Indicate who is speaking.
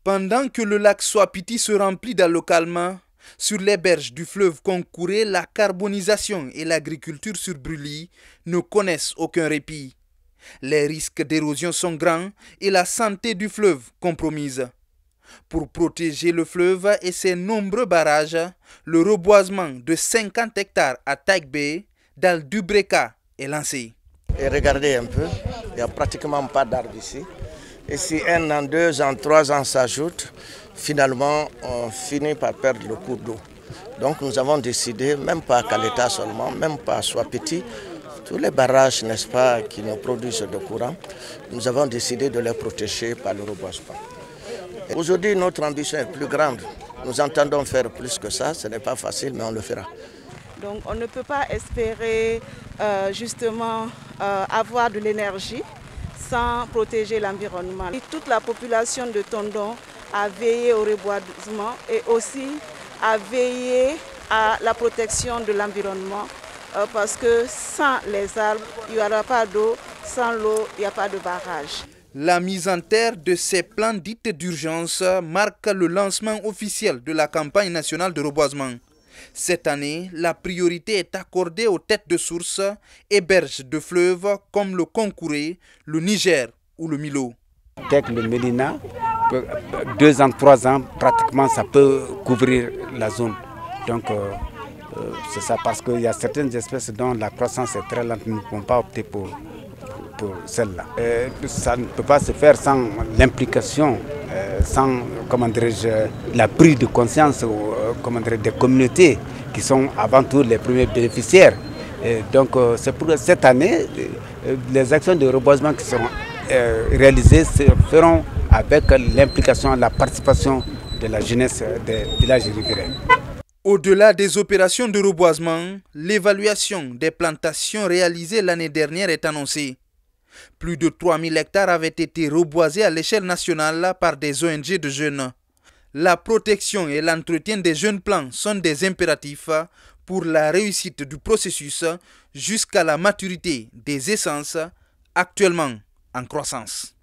Speaker 1: Pendant que le lac Swapiti se remplit localement, sur les berges du fleuve Concouré, la carbonisation et l'agriculture sur brûlis ne connaissent aucun répit. Les risques d'érosion sont grands et la santé du fleuve compromise. Pour protéger le fleuve et ses nombreux barrages, le reboisement de 50 hectares à Taïgbé, dans le Dubreka, est lancé.
Speaker 2: Et regardez un peu, il n'y a pratiquement pas d'arbres ici. Et si 1 an, 2 ans, 3 ans s'ajoutent, finalement on finit par perdre le cours d'eau. Donc nous avons décidé, même pas à Caleta seulement, même pas à Swapiti, tous les barrages, n'est-ce pas, qui nous produisent de courant, nous avons décidé de les protéger par le reboisement. Aujourd'hui, notre ambition est plus grande. Nous entendons faire plus que ça, ce n'est pas facile, mais on le fera.
Speaker 3: Donc on ne peut pas espérer avoir de l'énergie sans protéger l'environnement. Toute la population de Tondon a veillé au reboisement et aussi a veillé à la protection de l'environnement parce que sans les arbres, il n'y aura pas d'eau, sans l'eau, il n'y a pas de barrage.
Speaker 1: La mise en terre de ces plans dits d'urgence marque le lancement officiel de la campagne nationale de reboisement. Cette année, la priorité est accordée aux têtes de source et berges de fleuves comme le Concouré, le Niger ou le Milo.
Speaker 4: Avec le Mélina, 2 ans, 3 ans, pratiquement ça peut couvrir la zone. Donc c'est ça, parce qu'il y a certaines espèces dont la croissance est très lente, nous ne pouvons pas opter pour celle-là. Ça ne peut pas se faire sans l'implication, sans la prise de conscience des communautés qui sont avant tout les premiers bénéficiaires. Et donc c'est pour cette année, les actions de reboisement qui seront réalisées se feront avec l'implication, la participation de la jeunesse des villages riverains.
Speaker 1: Au-delà des opérations de reboisement, l'évaluation des plantations réalisées l'année dernière est annoncée. Plus de 3000 hectares avaient été reboisés à l'échelle nationale par des ONG de jeunes. La protection et l'entretien des jeunes plants sont des impératifs pour la réussite du processus jusqu'à la maturité des essences actuellement en croissance.